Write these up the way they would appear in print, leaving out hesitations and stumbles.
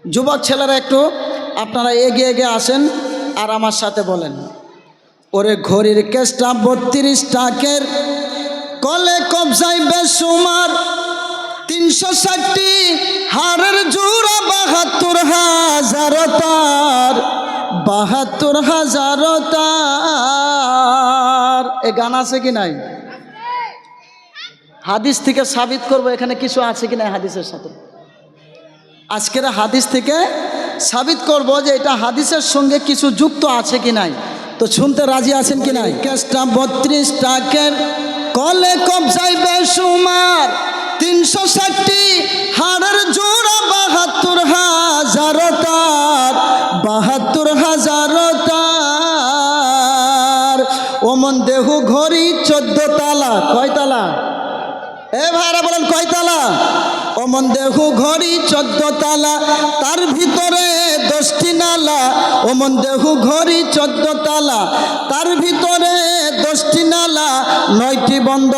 যুবক ছেলেরা একটু আপনারা এগিয়ে এগিয়ে আসেন আর আমার সাথে বলেন, ওরে ঘড়ির কেসটা 32 টাকের, কলে কবজায় বেসুমার, 360টি হাড়ের জোড়া, 72,000 তার, 72,000 তার। এ গান আছে কি নাই? হাদিস থেকে সাবিত করবো এখানে কিছু আছে কি নাই হাদিসের সাথে। আজকের হাদিস থেকে সাবিত করব যে এটা হাদিসের সঙ্গে কিছু যুক্ত আছে কি নাই। তো শুনতে রাজি আছেন কি নাই? কেসটা 32 টাকের, কলে কবজায় বেসুমার, 360টি হাড়ের জোড়া, 72,000 তার, 72,000 তার। ওমন দেহু ঘড়ি 14 তালা। কয় তালা? এ ভাইরা বলেন কয় তালা? ওমন দেহু ঘড়ি 14 তালা, তার ভিতরে 10টি নালা। ওমন দেহু ঘড়ি 14 তালা, তার ভিতরে 10টি নালা। 9টি বন্ধ,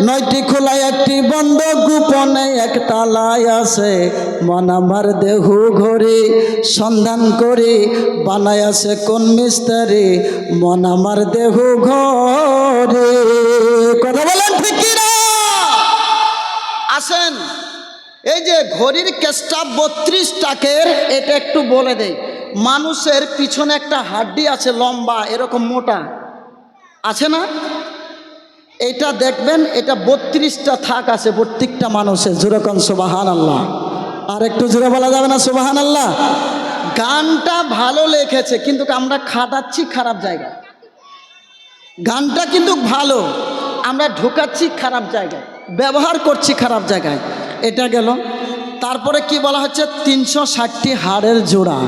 9টি খোলা, 1টি বন্ধ, গোপনে 1 তালায় আছে। মন আমার দেহু ঘড়ি সন্ধান করি, বানায় আছে কোন মিস্ত্রি, মন আমার দেহু ঘড়ি। কথা বলেন ঠিক কি না? আসেন, এই যে ঘড়ির কেসটা 32 টাকের, এটা একটু বলে দেই। মানুষের পিছনে একটা হাড্ডি আছে লম্বা, এরকম মোটা আছে না? এটা দেখবেন, এটা 32টা থাক আছে প্রত্যেকটা মানুষের। যেরকম সুবহানাল্লাহ। আর একটু জোরে বলা যাবে না সুবহানাল্লাহ? গানটা ভালো লেখেছে কিন্তু আমরা খাটাচ্ছি খারাপ জায়গায়। গানটা কিন্তু ভালো, আমরা ঢুকাচ্ছি খারাপ জায়গায়, ব্যবহার করছি খারাপ জায়গায়। এটা গেল। তারপরে কি বলা হচ্ছে? 360টি হাড়ের জোড়া।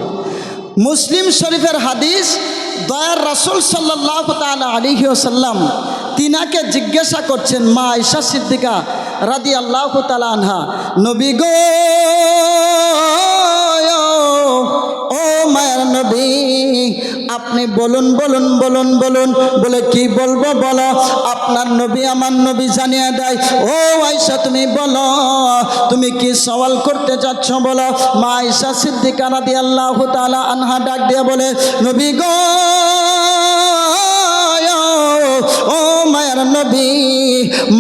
মুসলিম শরীফের হাদিস, দয়ার রাসূল সাল্লাল্লাহু তাআলা আলাইহি ওয়াসাল্লাম তিনাকে জিজ্ঞাসা করছেন, মা আয়েশা সিদ্দিকা রাদিয়াল্লাহু তাআলা আনহা, নবী গো, ও মায়ের নবী, আপনি বলুন বলুন বলুন বলুন। বলে কি বলবো বলো। আপনার নবী আমার নবী জানিয়ে দেয়, ও আয়েশা তুমি বলো, তুমি কি সওয়াল করতে যাচ্ছ বলো। মা আয়েশা সিদ্দিকা রাদিয়াল্লাহু তাআলা আনহা ডাক দিয়ে বলে, নবী গো, ও মায়ের নবী,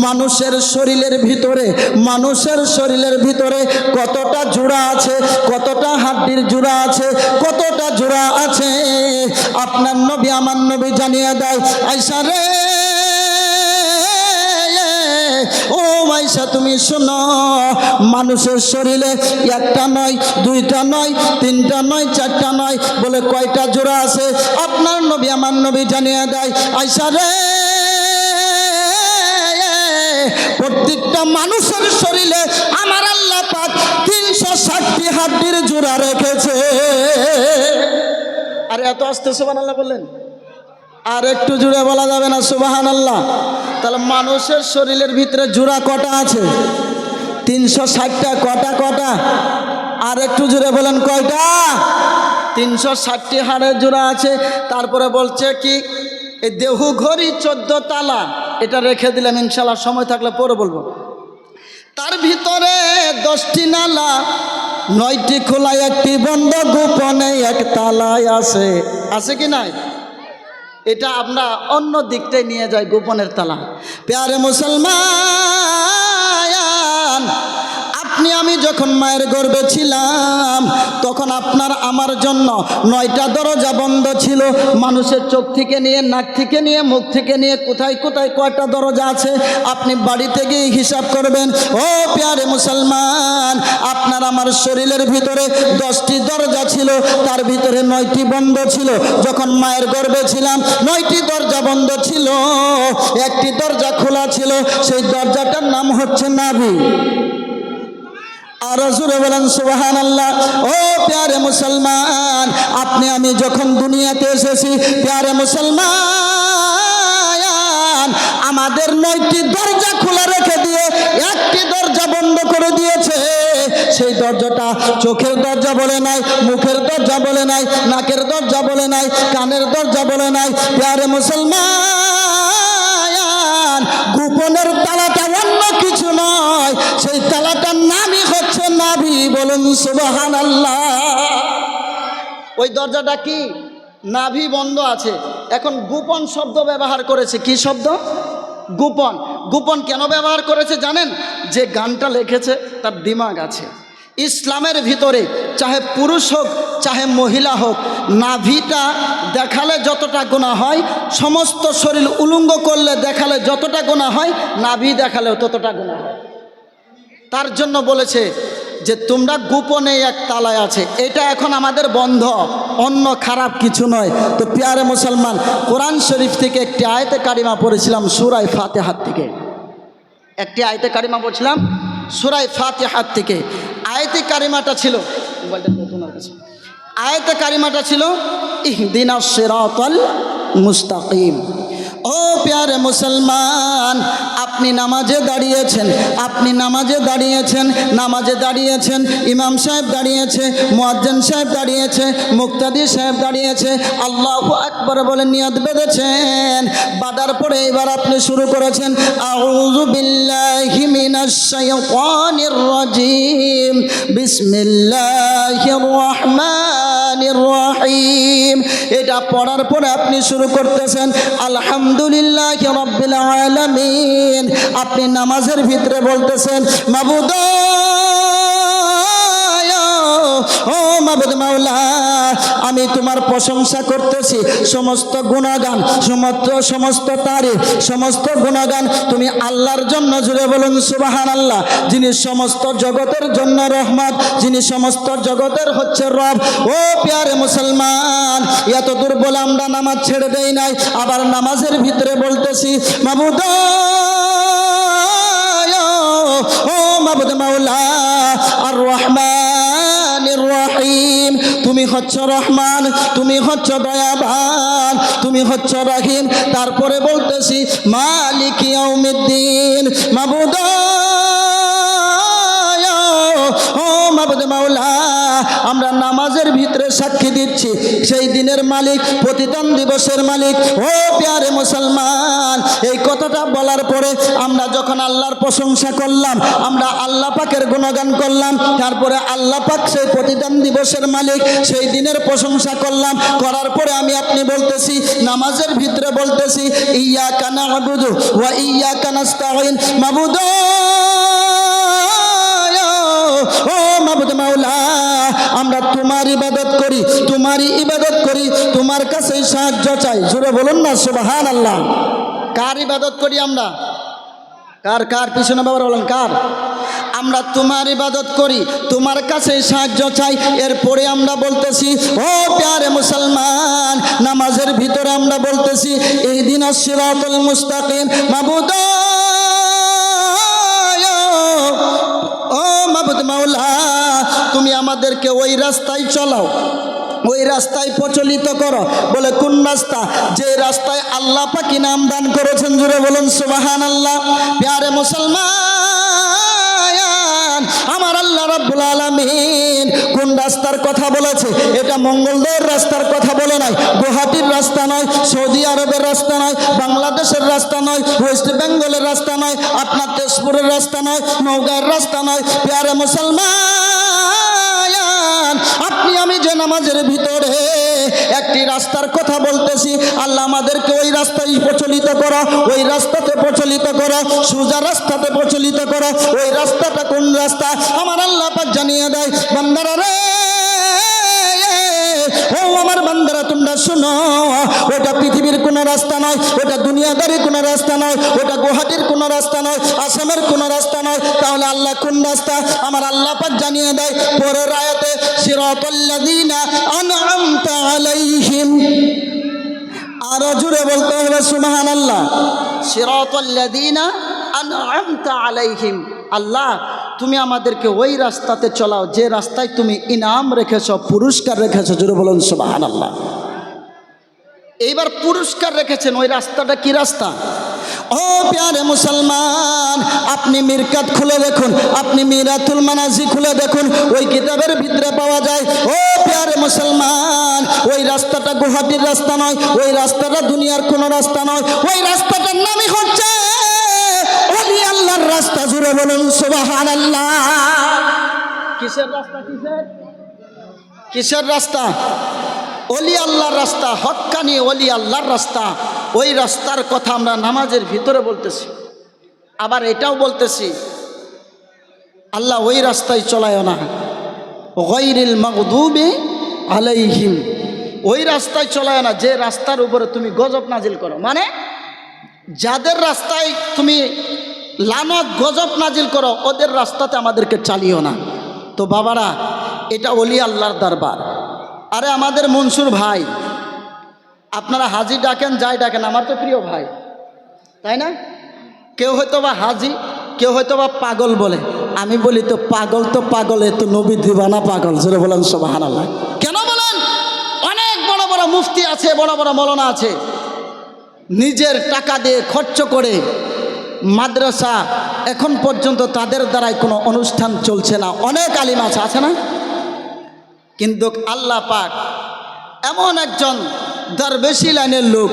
মানুষের শরীরের ভিতরে, মানুষের শরীরের ভিতরে কতটা জোড়া আছে, কতটা হাড্ডির জোড়া আছে, কতটা জোড়া আছে, আপনার নবী আমার নবী জানিয়ে দেয়। আয়েশা রে, ও আয়েশা তুমি শোনো, মানুষের শরীরে একটা নয়, দুইটা নয়, তিনটা নয়, চারটা নয়, বলে কয়টা জোড়া আছে? আপনার নবী আমার নবী জানিয়ে দেয়, আয়েশা রে, প্রত্যেকটা মানুষের শরীরে আমার আল্লাহ পাক 360টি হাড্ডির জোড়া রেখেছে। আরে এত আস্তে সুবহানাল্লাহ বললেন? আর একটু জোরে বলা যাবে না সুবহানাল্লাহ? তাহলে মানুষের শরীরের ভিতরে জোড়া কটা আছে? 360টা। কটা কটা? আর একটু জোরে বলেন কয়টা? 360টি হাড়ের জোড়া আছে। তারপরে বলছে কি, এই দেহু ঘড়ি 14 তালা, এটা রেখে দিলাম, ইনশাআল্লাহ সময় থাকলে পরে বলবো। তার ভিতরে 10টি নালা, 9টি খোলা, 1টি বন্ধ, গোপনে 1 তালায় আছে। আছে কি নাই? এটা আমরা অন্য দিকটাই নিয়ে যাই, গোপনের তালা। প্যারে মুসলমান, আপনি আমি যখন মায়ের গর্ভে ছিলাম তখন আপনার আমার জন্য 9টা দরজা বন্ধ ছিল। মানুষের চোখ থেকে নিয়ে, নাক থেকে নিয়ে, মুখ থেকে নিয়ে কোথায় কোথায় কয়টা দরজা আছে আপনি বাড়িতে গিয়ে হিসাব করবেন। ও প্যারে মুসলমান, আপনার আমার শরীরের ভিতরে 10টি দরজা ছিল, তার ভিতরে 9টি বন্ধ ছিল। যখন মায়ের গর্ভে ছিলাম 9টি দরজা বন্ধ ছিল, 1টি দরজা খোলা ছিল, সেই দরজাটার নাম হচ্ছে নাভি। আর জোরে বলেন সুবহানাল্লাহ। ও প্যারে মুসলমান, আপনি আমি যখন দুনিয়াতে এসেছি, প্যারে মুসলমান, আমাদের 9টি দরজা খোলা রেখে দিয়ে 1টি দরজা বন্ধ করে দিয়েছে। সেই দরজাটা চোখের দরজা বলে নাই, মুখের দরজা বলে নাই, নাকের দরজা বলে নাই, কানের দরজা বলে নাই। প্যারে মুসলমান, গোপনের তালাটা অন্য কিছু নয়, সেই তালাটার নামই হচ্ছে নাভি। বলুন সুবহানাল্লাহ। ওই দরজাটা কি? নাভি বন্ধ আছে। এখন গোপন শব্দ ব্যবহার করেছে। কি শব্দ? গোপন। গোপন কেন ব্যবহার করেছে জানেন? যে গানটা লিখেছে তার দিমাগ আছে। ইসলামের ভিতরে চাহে পুরুষ হোক চাহে মহিলা হোক, নাভিটা দেখালে যতটা গুনাহ হয়, সমস্ত শরীর উলঙ্গ করলে দেখালে যতটা গুনাহ হয়, নাভি দেখালেও ততটা গুনাহ হয়। তার জন্য বলেছে যে তোমরা গোপনে এক তালায় আছে। এটা এখন আমাদের বন্ধ, অন্য খারাপ কিছু নয়। তো প্রিয় মুসলমান, কোরআন শরীফ থেকে একটি আয়াতে কারিমা পড়েছিলাম সূরা ফাতিহা থেকে। একটি আয়াতে কারিমা পড়ছিলাম সূরা ফাতিহা থেকে। আয়াতে কারিমাটা ছিল, আয়াতে কারিমাটা ছিল ইহদিনাস সিরাতাল মুস্তাকিম। ও প্যারে মুসলমান, আপনি নামাজে দাঁড়িয়েছেন, আপনি নামাজে দাঁড়িয়েছেন, নামাজে দাঁড়িয়েছেন, ইমাম সাহেব দাঁড়িয়েছে, মুয়াজ্জিন সাহেব দাঁড়িয়েছে, মুক্তাদি সাহেব দাঁড়িয়েছে, আল্লাহু আকবার বলে নিয়ত বেঁধেছেন। বাঁধার পরে এবার আপনি শুরু করেছেন আউযু বিল্লাহি মিনাশ শাইতানির রাজিম, বিসমিল্লাহির রহমানির রহিম। এটা পড়ার পরে আপনি শুরু করতেছেন আলহামদুলিল্লাহি রাব্বিল আলামিন। আপনি নামাজের ভিতরে বলতেছেন মাবুদ, ও মাবুদ মাওলা, আমি তোমার প্রশংসা করতেছি। সমস্ত গুণগান, সমস্ত তারিফ, সমস্ত গুণগান তুমি আল্লাহর জন্য। জুড়ে বলুন সুবহানাল্লাহ। যিনি সমস্ত জগতের জন্য রহমত, যিনি সমস্ত জগতের হচ্ছে রব। ও প্যারে মুসলমান, এত দূর বলে আমরা নামাজ ছেড়ে দেই নাই। আবার নামাজের ভিতরে বলতেছি মাবুদ, ও মাবুদ মাওলা, আর রহমানির রহিম, তুমি হচ্ছ রহমান, তুমি হচ্ছ দয়াবান, তুমি হচ্ছ রহিম। তারপরে বলতেছি মালিক ইয়াউমিদ্দিন, মাবুদ, ও মাবুদ মাওলা, আমরা নামাজের ভিতরে সাক্ষী দিচ্ছি সেই দিনের মালিক, প্রতিদান দিবসের মালিক। ও প্যারে মুসলমান, এই কথাটা বলার পরে আমরা যখন আল্লাহর প্রশংসা করলাম, আমরা আল্লাহ পাকের গুণগান করলাম, তারপরে আল্লাহ পাক সেই প্রতিদান দিবসের মালিক, সেই দিনের প্রশংসা করলাম। করার পরে আমি আপনি বলতেছি নামাজের ভিতরে বলতেছি ইয়্যাকা না'বুদু ওয়া ইয়্যাকা নাস্তাঈন, মাবুদ, ও মাবুদ মাওলা, আমরা তোমার ইবাদত করি, তোমারই ইবাদত করি, তোমার কাছে সাহায্য চাই। জোরে বলুন না সুবহানাল্লাহ। কার ইবাদত করি আমরা? কার? কার পিছনে বাবার বলেন কার? আমরা তোমার ইবাদত করি, তোমার কাছে সাহায্য চাই। এরপরে আমরা বলতেছি ও প্যারে মুসলমান, নামাজের ভিতরে আমরা বলতেছি ইহদিনাস সিরাতাল মুস্তাকিম, মাবুদ, ও মাবুদ মাওলা, তুমি আমাদেরকে ওই রাস্তায় চলাও, ওই রাস্তায় প্রচলিত করো। বলে কোন রাস্তা? যে রাস্তায় আল্লাহ পাক ইনাম দান করেছেন। জুড়ে বলুন সুবহানাল্লাহ। প্যারে মুসলমান, আমার আল্লাহ রাব্বুল আলামিন কোন রাস্তার কথা বলেছে? এটা মঙ্গলদৈয়ের রাস্তার কথা বলে নাই, গুয়াহাটির রাস্তা নয়, সৌদি আরবের রাস্তা নয়, বাংলাদেশের রাস্তা নয়, ওয়েস্ট বেঙ্গলের রাস্তা নয়, আপনার তেজপুরের রাস্তা নয়, নওগাঁর রাস্তা নয়। প্যারে মুসলমান, আপনি আমি যে নামাজের ভিতরে একটি রাস্তার কথা বলতেছি, আল্লাহ আমাদেরকে ওই রাস্তায় প্রচলিত করো, ওই রাস্তাতে প্রচলিত করো, সোজা রাস্তাতে প্রচলিত করো। ওই রাস্তাটা কোন রাস্তা? আমার আল্লাহ পাক জানিয়ে দেয়, বান্দারা রে, ও আমার বান্দারা তোমরা শোনো, ওটা পৃথিবীর কোনো রাস্তা নয়, ওটা দুনিয়াদারি কোনো রাস্তা নয়, ওটা গুয়াহাটির কোনো রাস্তা নয়, আসামের কোনো রাস্তা নয়। তাহলে আল্লাহ কোন রাস্তা? আমার আল্লাহ পাক জানিয়ে দেয় পরের আয়াতে, সিরাতাল্লাযীনা আন'আমতা আলাইহিম। আরো জোরে বলতে হবে সুবহানাল্লাহ। সিরাতাল্লাযীনা আন'আমতা আলাইহিম। আল্লাহ তুমি আমাদেরকে ওই রাস্তাতে চলাও যে রাস্তায় তুমি ইনাম রেখেছ, পুরস্কার রেখেছ। জোরে বলুন সুবহানাল্লাহ। এইবার পুরস্কার রেখেছেন, ওই রাস্তাটা কি রাস্তা? ও প্যারে মুসলমান, আপনি মিরকাত খুলে দেখুন, আপনি মিরাতুল মানাজি খুলে দেখুন, ওই কিতাবের ভিতরে পাওয়া যায়। ও প্যারে মুসলমান, ওই রাস্তাটা গুয়াহাটির রাস্তা নয়, ওই রাস্তাটা দুনিয়ার কোনো রাস্তা নয়, ওই রাস্তাটার নামই হচ্ছে ওলি আল্লাহর রাস্তা। জুড়ে বলুন সুবহানাল্লাহ। কিসের রাস্তা? কিসের রাস্তা? অলি আল্লাহর রাস্তা, হক্কানি অলি আল্লাহর রাস্তা, ওই রাস্তার কথা আমরা নামাজের ভিতরে বলতেছি। আবার এটাও বলতেছি আল্লাহ ওই রাস্তায় চলায় না, গায়রিল মাগদুবি আলাইহিম, ওই রাস্তায় চলায় না যে রাস্তার উপরে তুমি গজব নাজিল করো। মানে যাদের রাস্তায় তুমি লানত গজব নাজিল করো ওদের রাস্তাতে আমাদেরকে চালিও না। তো বাবারা, এটা ওলি আল্লাহর দরবার। আরে আমাদের মনসুর ভাই, আপনারা হাজি ডাকেন যাই ডাকেন, আমার তো প্রিয় ভাই, তাই না? কেউ হয়তো বা হাজি, কেউ হয়তো বা পাগল বলে। আমি বলি তো পাগল, এ তো নবী দিবানা পাগল। জোরে বলেন সুবহানাল্লাহ। কেন বলেন? অনেক বড় বড় মুফতি আছে, বড় বড় মৌলানা আছে, নিজের টাকা দিয়ে খরচ করে মাদ্রাসা এখন পর্যন্ত তাদের দ্বারাই কোনো অনুষ্ঠান চলছে না। অনেক আলিম আছে না? কিন্তু আল্লাহ পাক এমন একজন দরবেশি লাইনের লোক,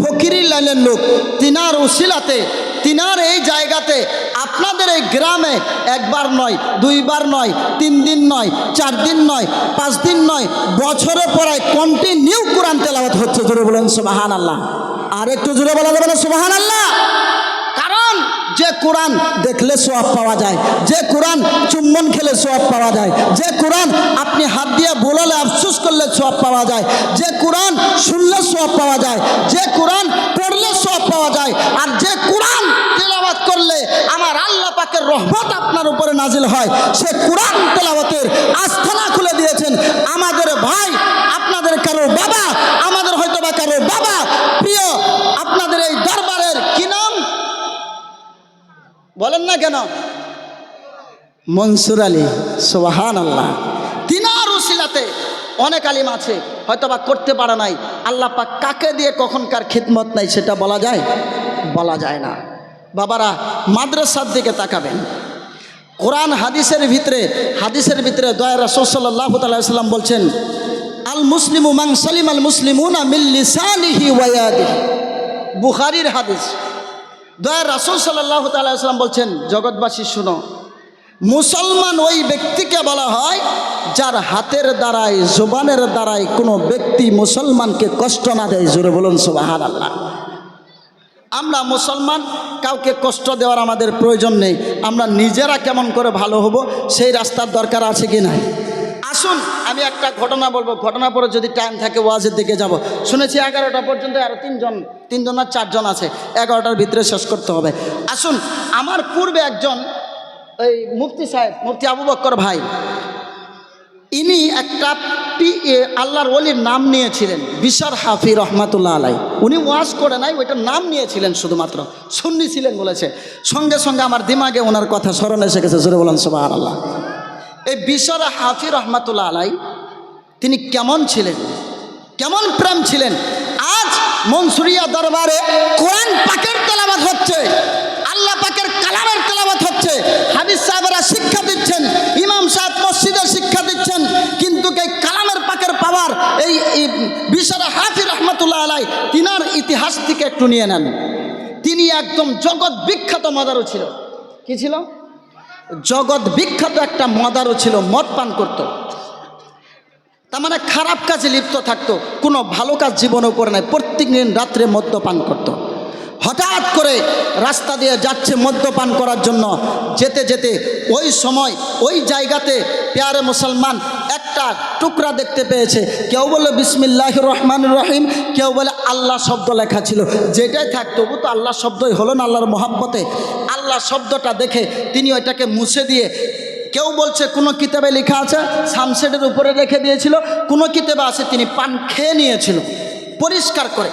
ফকিরি লাইনের লোক, তিনার উসিলাতে, তিনার এই জায়গাতে আপনাদের এই গ্রামে একবার নয়, দুইবার নয়, 3 দিন নয়, 4 দিন নয়, 5 দিন নয়, বছরে পড়ায় কন্টিনিউ কোরআন তেলাওয়াত হচ্ছে। জোরে বলেন সুবহানাল্লাহ। আর একটু জোরে বলা যাবে না সুবহানাল্লাহ? কারণ যে কোরআন দেখলে সওয়াব পাওয়া যায়, যে কোরআন চুম্বন খেলে সওয়াব পাওয়া যায়, যে কোরআন আপনি হাত দিয়ে বোলালে আফসোস করলে সওয়াব পাওয়া যায়, যে কোরআন শুনলে সওয়াব পাওয়া যায়, যে কোরআন পড়লে সওয়াব পাওয়া যায়, আর যে কোরআন তেলাওয়াত করলে আমার আল্লাহ পাকের রহমত আপনার উপরে নাজিল হয়, সে কোরআন তেলাওয়াতের আস্থানা খুলে দিয়েছেন আমাদের ভাই, আপনাদের কারো বাবা, আমাদের হয়তো বা কারো বাবা। প্রিয় আপনাদের এই দরবারের কি নাম বলেন না কেন? মনসুর আলী। সুবহানাল্লাহ। তিনার উসিলাতে অনেক আলিম আছে, হয়তো বা করতে পারে নাই। আল্লাহ পাক কাকে দিয়ে কখনকার খিদমত নাই সেটা বলা যায়? বলা যায় না। বাবারা, মাদ্রাসার দিকে তাকাবেন। কোরআন হাদিসের ভিতরে দয়া রাসূল সাল্লাল্লাহু তাআলা সাল্লাম বলছেন, আল মুসলিমু মান সালিম আল মুসলিমুনা মিন লিসানিহি ওয়া ইয়াদিহি। বুখারীর হাদিস। দয়া রাসূল সাল্লাল্লাহু তাআলা সাল্লাম বলছেন, জগৎবাসী শুনো, মুসলমান ওই ব্যক্তিকে বলা হয় যার হাতের দ্বারাই, জবানের দ্বারাই কোনো ব্যক্তি মুসলমানকে কষ্ট না দেয়। জোরে বলুন সুবহানাল্লাহ। আমরা মুসলমান, কাউকে কষ্ট দেওয়ার আমাদের প্রয়োজন নেই। আমরা নিজেরা কেমন করে ভালো হব সেই রাস্তার দরকার আছে কি নাই? আসুন আমি একটা ঘটনা বলবো, ঘটনা পরে যদি টাইম থাকে ওয়াজের দিকে যাব। শুনেছি 11টা পর্যন্ত আরও 3জন না 4জন আছে, 11টার ভিতরে শেষ করতে হবে। আসুন, আমার পূর্বে একজন এই মুফতি সাহেব, মুফতি আবু বকর ভাই, ইনি একটা আল্লাহর ওলির নাম নিয়েছিলেন, বিশার হাফি রহমাতুল্লাহ আলাই। উনি ওয়াজ করে নাই, ওইটার নাম নিয়েছিলেন, শুধুমাত্র সুন্নি ছিলেন বলেছে। সঙ্গে সঙ্গে আমার দিমাগে ওনার কথা স্মরণ এসে গেছে। জোরে বলেন সুবহানাল্লাহ। এই বিশার হাফি রহমাতুল্লাহ আলাই তিনি কেমন ছিলেন, কেমন প্রেম ছিলেন। আজ মনসুরিয়া দরবারে কোরআন পাকের তেলাওয়াত হচ্ছে, আল্লাহ পাকের কালামের তেলাওয়াত হচ্ছে, হাদিস সাহেবরা শিক্ষা দিচ্ছেন, ইমাম সাহেব মসজিদে শিক্ষা দিচ্ছেন, কিন্তু এই কালামের পাকের পাওয়ার এই বিশার হাফি রহমাতুল্লাহ আলাই তিনার ইতিহাস থেকে একটু নিয়ে নেন। তিনি একদম জগৎ বিখ্যাত মদারু ছিল। কি ছিল? জগৎ বিখ্যাত একটা মদারু ছিল, মদ পান করত। তার মানে খারাপ কাজে লিপ্ত থাকতো, কোনো ভালো কাজ জীবনেও করে নাই, প্রত্যেক দিন রাত্রে মদ্যপান করত। হঠাৎ করে রাস্তা দিয়ে যাচ্ছে মদ্যপান করার জন্য, যেতে যেতে ওই সময় ওই জায়গাতে প্যারে মুসলমান একটা টুকরা দেখতে পেয়েছে। কেউ বলে বিসমিল্লাহির রহমানির রহিম, কেউ বলে আল্লাহ শব্দ লেখা ছিল। যেটাই থাক, তবু তো আল্লাহ শব্দই হলো না, আল্লাহর মহব্বতে। আল্লাহ শব্দটা দেখে তিনি ওইটাকে মুছে দিয়ে, কেউ বলছে কোনো কিতাবে লেখা আছে সানসেটের উপরে রেখে দিয়েছিল, কোনো কিতাবে আছে তিনি পান খেয়ে নিয়েছিল, পরিষ্কার করে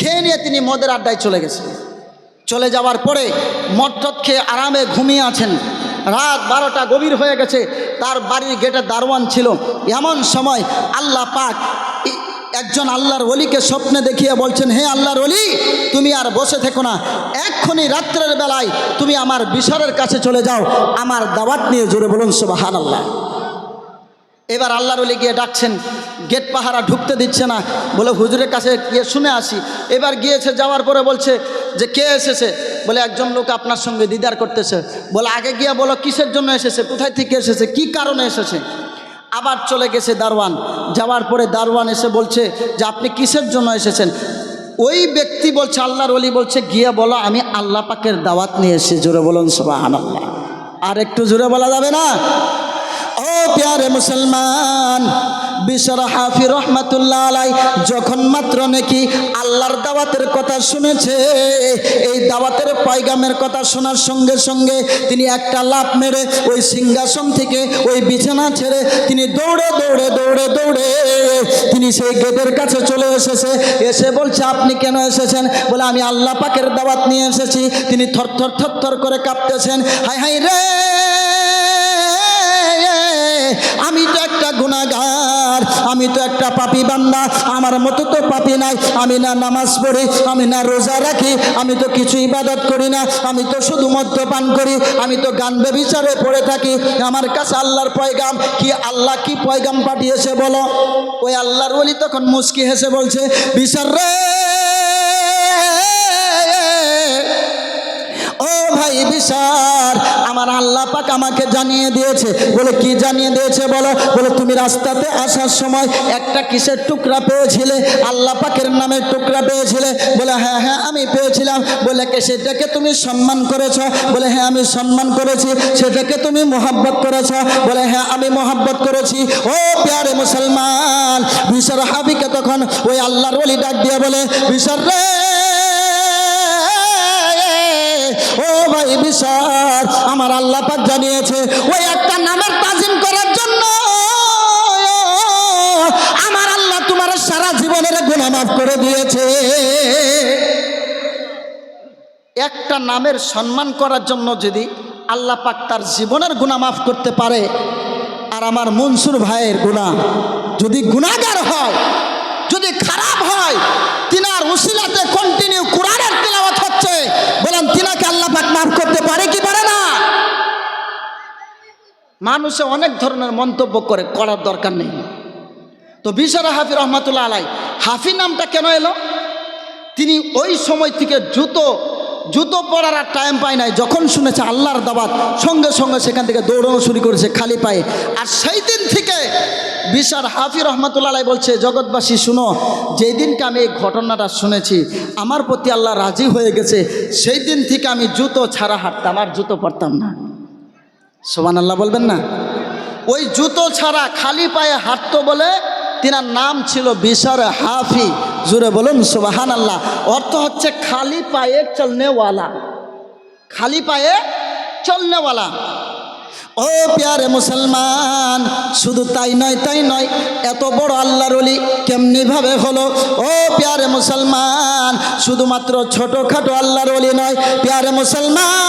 খেয়ে নিয়ে তিনি মদের আড্ডায় চলে গেছেন। চলে যাওয়ার পরে মদ টদ খেয়ে আরামে ঘুমিয়ে আছেন। রাত 12টা গভীর হয়ে গেছে, তার বাড়ির গেটে দারোয়ান ছিল। এমন সময় আল্লাহ পাক একজন আল্লাহর ওলিকে স্বপ্নে দেখিয়ে বলছেন, হে আল্লাহর ওলি, তুমি আর বসে থেকো না, এক্ষুনি রাত্রের বেলায় তুমি আমার বিশারের কাছে চলে যাও, আমার দাওয়াত নিয়ে। জোরে বলুন সুবহানাল্লাহ। এবার আল্লাহর ওলি গিয়ে ডাকছেন, গেট পাহারা ঢুকতে দিচ্ছে না, বলে হুজুরের কাছে গিয়ে শুনে আসি। এবার গিয়েছে, যাওয়ার পরে বলছে যে কে এসেছে? বলে একজন লোক আপনার সঙ্গে দিদার করতেছে। বলে আগে গিয়ে বলো কিসের জন্য এসেছে, কোথায় থেকে এসেছে, কি কারণে এসেছে? আবার চলে গেছে দারোয়ান। যাওয়ার পরে দারোয়ান এসে বলছে যে আপনি কিসের জন্য এসেছেন? ওই ব্যক্তি বলছে, আল্লাহর ওলি বলছে, গিয়ে বলো আমি আল্লাহ পাকের দাওয়াত নিয়ে এসেছি। জোরে বলুন সুবহানাল্লাহ। আর একটু জোরে বলা যাবে না? ও প্যারে মুসলমান, বিশর হাফি রহমাতুল্লাহ আলাই যখন মাত্র নাকি আল্লাহর দাওয়াতের কথা শুনেছে, এই দাওয়াতের পয়গামের কথা শোনার সঙ্গে সঙ্গে তিনি একটা লাফ মেরে ওই সিংহাসন থেকে ওই বিছানা ছেড়ে তিনি দৌড়ে দৌড়ে দৌড়ে দৌড়ে তিনি সেই গেটের কাছে চলে এসেছে। এসে বলছে আপনি কেন এসেছেন? বলে আমি আল্লাহ পাকের দাওয়াত নিয়ে এসেছি। তিনি থরথর থরথর করে কাঁপতেছেন। হাই হাই রে, আমি তো একটা গুনাহগার, আমি তো একটা পাপী বান্দা, আমার মতো তো পাপী নাই। আমি না নামাজ পড়ি, আমি না রোজা রাখি, আমি তো কিছু ইবাদত করি না, আমি তো শুধু মদ্যপান করি, আমি তো গান ব্যভিচারে পড়ে থাকি। আমার কাছে আল্লাহর পয়গাম কি, আল্লাহ কি পয়গাম পাঠিয়েছে বলো? ওই আল্লাহর ওলি তখন মুস্কি হেসে বলছে, বিশর রে, ও ভাই বিশার, আমার আল্লাহ পাক আমাকে জানিয়ে দিয়েছে। বলে কি জানিয়ে দিয়েছে বলো? বলে তুমি রাস্তাতে আসার সময় একটা কিসের টুকরা পেয়েছিলে? আল্লাহ পাকের নামের টুকরা পেয়েছিলে? বলে হ্যাঁ হ্যাঁ আমি পেয়েছিলাম। বলে কে সেটাকে তুমি সম্মান করেছ? বলে হ্যাঁ আমি সম্মান করেছি। সেটাকে তুমি মোহাব্বত করেছ? বলে হ্যাঁ আমি মোহাব্বত করেছি। ও প্যারে মুসলমান, বিশর হাবিকে তখন ওই আল্লাহর ওলি ডাক দিয়ে বলে, বিশর রে, ও ভাই বিশার, আমার আল্লাহ পাক জানিয়েছে ওই একটা নামের তাজিম করার জন্য আমার আল্লাহ তোমার সারা জীবনের গুনাহ মাফ করে দিয়েছে। একটা নামের সম্মান করার জন্য যদি আল্লাহ পাক তার জীবনের গুনাহ মাফ করতে পারে, আর আমার মনসুর ভাইয়ের গুনাহ যদি গুনাহগার হয়, যদি খারাপ হয়, তিনার উসিলাতে কন্টিনিউ কোরআনের তিলাওয়াত হচ্ছে, বলেন তিনাকে আল্লাহ পাক মাফ করতে পারে কি পারে না? মানুষে অনেক ধরনের মন্তব্য করে, করার দরকার নেই। তো বিশর হাফি রহমাতুল্লাহ আলাই, হাফি নামটা কেন এলো? তিনি ওই সময় থেকে জুতো পরার আর টাইম পায় নাই। যখন শুনেছে আল্লাহর দাওয়াত, সঙ্গে সঙ্গে সেখান থেকে দৌড়ানো শুরু করেছে খালি পায়ে। আর সেই দিন থেকে বিশর হাফি রহমাতুল্লাহ আলাই বলছে, জগৎবাসী শুনো, যেই দিনকে আমি এই ঘটনাটা শুনেছি আমার প্রতি আল্লাহ রাজি হয়ে গেছে, সেই দিন থেকে আমি জুতো ছাড়া হাঁটতাম, আর জুতো পরতাম না। সুবহানাল্লাহ বলবেন না? ওই জুতো ছাড়া খালি পায়ে হাঁটতো বলে তিনার নাম ছিল বিশর হাফি। জুড়ে বলুন সুবহানাল্লাহ। অর্থ হচ্ছে খালি পায়ে চলনেওয়ালা, খালি পায়ে চলনেওয়ালা। ও প্যারে মুসলমান, শুধু তাই নয়, তাই নয়, এত বড় আল্লাহর ওলি কেমনি ভাবে হলো? ও প্যারে মুসলমান, শুধুমাত্র ছোটখাটো আল্লাহর ওলি নয় প্যারে মুসলমান,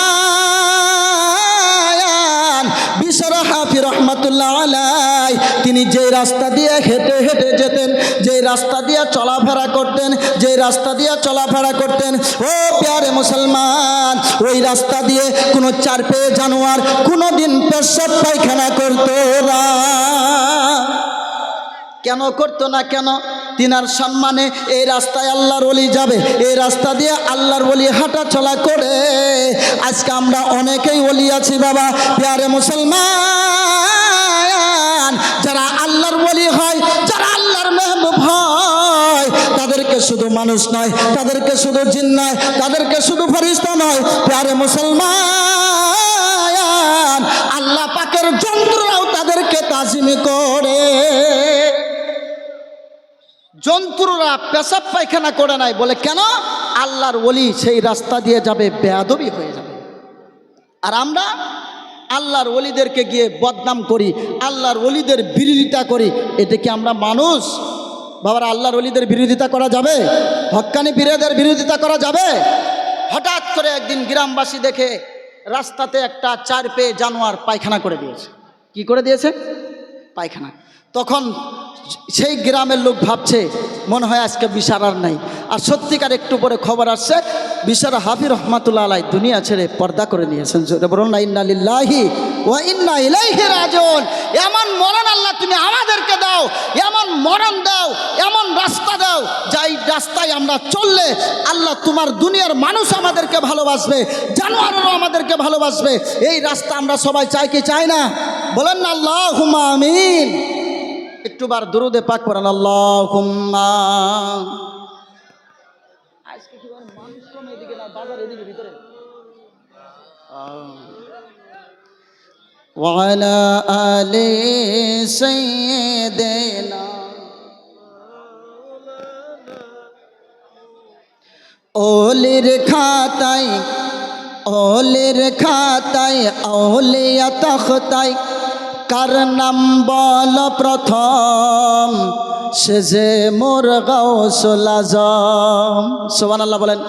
বিশর হাফি রহমাতুল্লাহ আলাই তিনি যে রাস্তা দিয়ে হেঁটে হেঁটে যেতেন, যে রাস্তা দিয়ে চলাফেরা করতেন, যে রাস্তা দিয়ে চলাফেরা করতেন, ও প্যারে মুসলমান, ওই রাস্তা দিয়ে কোনো চার পেয়ে জানোয়ার কোনো দিন পেশাব পায়খানা করতো না। কেন করতো না? কেন? তিনার সম্মানে এই রাস্তায় আল্লাহর ওলি যাবে, এই রাস্তা দিয়ে আল্লাহর ওলি হাঁটা চলা করে। আজকে আমরা অনেকেই ওলি আছি বাবা, প্যারে মুসলমান, যারা আল্লাহর ওলি হয়, যারা আল্লাহর মেহবুব হয়, তাদেরকে শুধু মানুষ নয়, তাদেরকে শুধু জিন নয়, তাদেরকে শুধু ফেরেশতা নয়, প্যারে মুসলমান, আল্লাহ পাকের যন্ত্ররাও তাদেরকে তাজিম করে। জন্তুরা পেশাব পায়খানা করে নাই বলে কেন? আল্লাহর ওলি সেই রাস্তা দিয়ে যাবে, বেয়াদবি হয়ে যাবে। আর আমরা আল্লাহর ওলিদেরকে গিয়ে বদনাম করি, আল্লাহর ওলিদের বিরোধিতা করি। এটা কি আমরা মানুষ? বাবারা, আল্লাহর ওলিদের বিরোধিতা করা যাবে? হক্কানি পীরদের বিরোধিতা করা যাবে? হঠাৎ করে একদিন গ্রামবাসী দেখে রাস্তাতে একটা চার পেয়ে জানোয়ার পায়খানা করে দিয়েছে। কি করে দিয়েছে? পায়খানা। তখন সেই গ্রামের লোক ভাবছে মনে হয় আজকে বিশার আর নাই। আর সত্যিকার একটু পরে খবর আসছে বিশর হাফি রহমাতুল্লাহ আলাই দুনিয়া ছেড়ে পর্দা করে নিয়েছেন। বলুন না ইন্না লিল্লাহি ওয়া ইন্না ইলাইহি রাজিউন। এমন মরণ আল্লাহ তুমি আমাদেরকে দাও, এমন মরণ দাও, এমন রাস্তা দাও, যাই রাস্তায় আমরা চললে আল্লাহ তোমার দুনিয়ার মানুষ আমাদেরকে ভালোবাসবে, জানোয়ারও আমাদেরকে ভালোবাসবে। এই রাস্তা আমরা সবাই চাই কি চাই না? বলেন না আল্লাহুম্মা আমিন। একটু বার দুরুদে পাক পড়েন আল্লাহুম্মা। আজকে কি মানুষ কম এদিকে না বাজার এদিকে ভিতরে। ওয়ালা আলি সাইয়্যিদিনা ওলির খাতায় ওলির খাতায় আউলিয়া তখতায় কার নাম বল প্রথম সে যে মোর গাউসুল আজম। সুবহানাল্লাহ বলেন।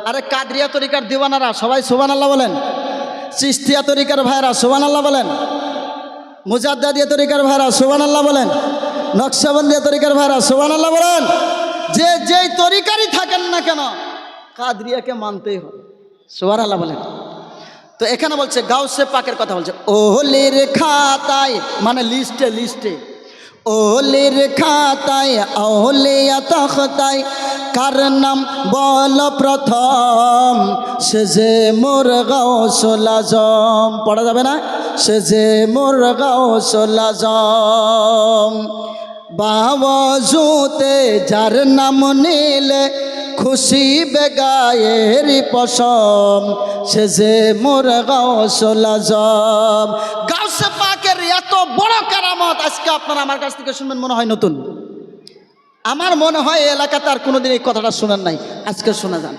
আরে কাদরিয়া তরিকার দিওয়ানারা সবাই সুবহানাল্লাহ বলেন। চিশতিয়া তরিকার ভাইরা সুবহানাল্লাহ বলেন। মুজাদ্দাদিয়া তরিকার ভাইরা সুবহানাল্লাহ বলেন। নকশবন্দিয়া তরিকার ভাইরা সুবহানাল্লাহ বলেন। যে যেই তরিকারই থাকেন না কেন কাদরিয়াকে মানতেই হবে। সুবহানাল্লাহ বলেন। তো এখানে বলছে গাউসে পাকের কথা বলছে ওলির খাতায় মানে লিস্টে লিস্টে ওলির খাতায় আউলিয়া তখতায় কার নাম বল প্রথম সে যে মোর গাউসুল আজম। পড়া যাবে না? সে যে মোর গাউসুল আজম। বাওয়াজুতে যার নাম নিলে খুশি বেগায়ের পশম সে যে মোর গাউসুল আজম। গাউসে পাকের এত বড় কারামত আজকে আপনারা আমার কাছ থেকে শুনবেন মনে হয় নতুন। আমার মনে হয় এই এলাকাতে আর কোনোদিন এই কথাটা শুনেন নাই, আজকে শুনে যান।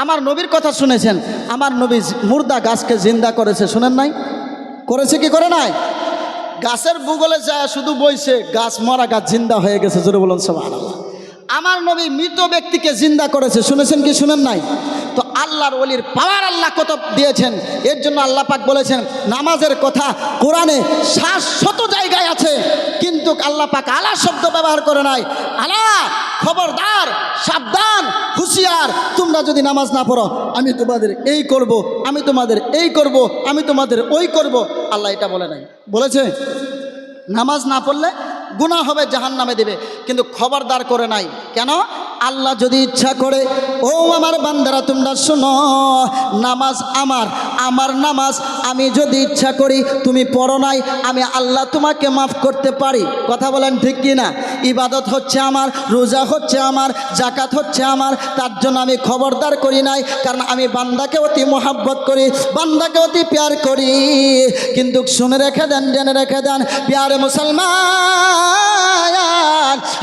আমার নবীর কথা শুনেছেন, আমার নবী মুর্দা গাছকে জিন্দা করেছে, শুনেন নাই? করেছে কি করে নাই? গাছের ভূগোলে যায় শুধু বইছে গাছ মরা গাছ জিন্দা হয়ে গেছে, জোরে বলুন সুবহানাল্লাহ। আমার নবী মৃত ব্যক্তিকে জিন্দা করেছে, শুনেছেন কি শুনেন নাই? তো আল্লাহর ওলির পাওয়ার আল্লাহ কত দিয়েছেন, এর জন্য আল্লাহ পাক বলেছেন নামাজের কথা কোরআনে 700 জায়গায় আছে, কিন্তু আল্লাহ পাক আলা শব্দ ব্যবহার করে নাই। আলা, খবরদার, সাবধান, হুঁশিয়ার, তোমরা যদি নামাজ না পড়ো আমি তোমাদের এই করব, আমি তোমাদের এই করব, আমি তোমাদের ওই করব। আল্লাহ এটা বলে নাই। বলেছে নামাজ না পড়লে গুনাহ হবে, জাহান্নামে দেবে, কিন্তু খবরদার করে নাই। কেন? আল্লাহ যদি ইচ্ছা করে, ও আমার বান্দারা তোমরা শোনো, নামাজ আমার, আমার নামাজ আমি যদি ইচ্ছা করি তুমি পড়ো নাই, আমি আল্লাহ তোমাকে মাফ করতে পারি। কথা বলেন ঠিক কি না? ইবাদত হচ্ছে আমার, রোজা হচ্ছে আমার, জাকাত হচ্ছে আমার, তার জন্য আমি খবরদার করি নাই, কারণ আমি বান্দাকে অতি মোহাব্বত করি, বান্দাকে অতি প্যার করি। কিন্তু শুনে রেখে দেন, জেনে রেখে দেন প্যারে মুসলমান,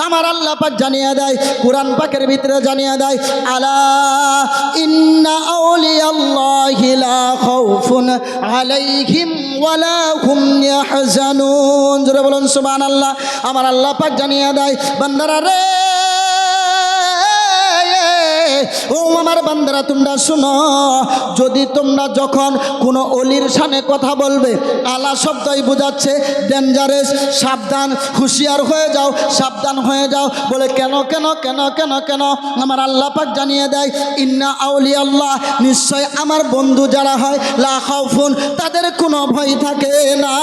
আমার আল্লাহ পাক জানিয়ে দেয়, কুরআন পাকের ভিতরে জানিয়ে দেয়, আলা ইন্না আউলিয়াল্লাহি লা খাউফুন আলাইহিম ওয়ালা হুম ইয়াহজানুন। জোরে বলুন সুবহানাল্লাহ। আমার আল্লাহ পাক জানিয়ে দেয়, বান্দারা রে, ও আমার বান্দারা তোমরা শোনো, যদি তোমরা যখন কোনো অলির শানে কথা বলবে, আলা শব্দই বোঝাচ্ছে ডেঞ্জারাস, সাবধান, হুঁশিয়ার হয়ে যাও, সাবধান হয়ে যাও। বলে কেন কেন কেন কেন কেন? আমার আল্লাহ পাক জানিয়ে দেয়, ইন্না আউলিয়াল্লাহ, নিশ্চয় আমার বন্ধু যারা হয়, লা খাউফুন, তাদের কোনো ভয় থাকে না।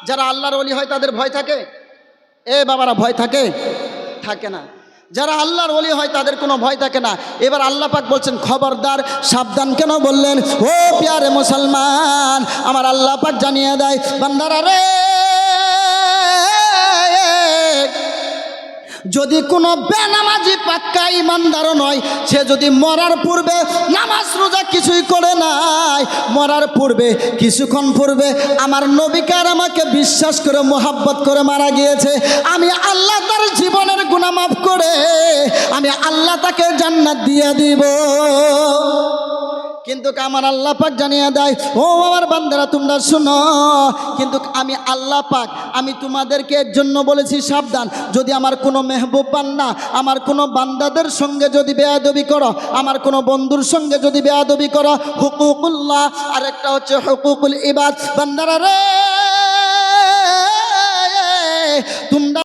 যারা আল্লাহর ওলি হয় তাদের ভয় থাকে? এ বাবারা, ভয় থাকে? থাকে না। যারা আল্লাহর ওলি হয় তাদের কোনো ভয় থাকে না। এবার আল্লাহ পাক বলছেন খবরদার, সাবধান। কেন বললেন? ও প্যারে মুসলমান, আমার আল্লাহ পাক জানিয়ে দেয়, বান্দারা রে, যদি কোনো বেনামাজি পাক্কা ইমানদারও নয়, সে যদি মরার পূর্বে নামাজ রোজা কিছুই করে নাই, মরার পূর্বে কিছুক্ষণ পূর্বে আমার নবীকে আর আমাকে বিশ্বাস করে মোহাব্বত করে মারা গিয়েছে, আমি আল্লাহ তার জীবনের গুনাহ মাফ করে আমি আল্লাহ তাকে জান্নাত দিয়ে দিব। কিন্তু আমার আল্লাহ পাক জানিয়ে দেয়, ও আমার বান্দারা তোমরা শোনো, কিন্তু আমি আল্লাহ পাক আমি তোমাদেরকে এর জন্য বলেছি সাবধান, যদি আমার কোনো মেহবুব বান্দা আমার কোনো বান্দাদের সঙ্গে যদি বেয়াদবি করো, আমার কোনো বন্ধুর সঙ্গে যদি বেয়াদবি করো, হুকুকুল্লাহ আর একটা হচ্ছে হুকুকুল ইবাদ, বান্দারা রে তোমরা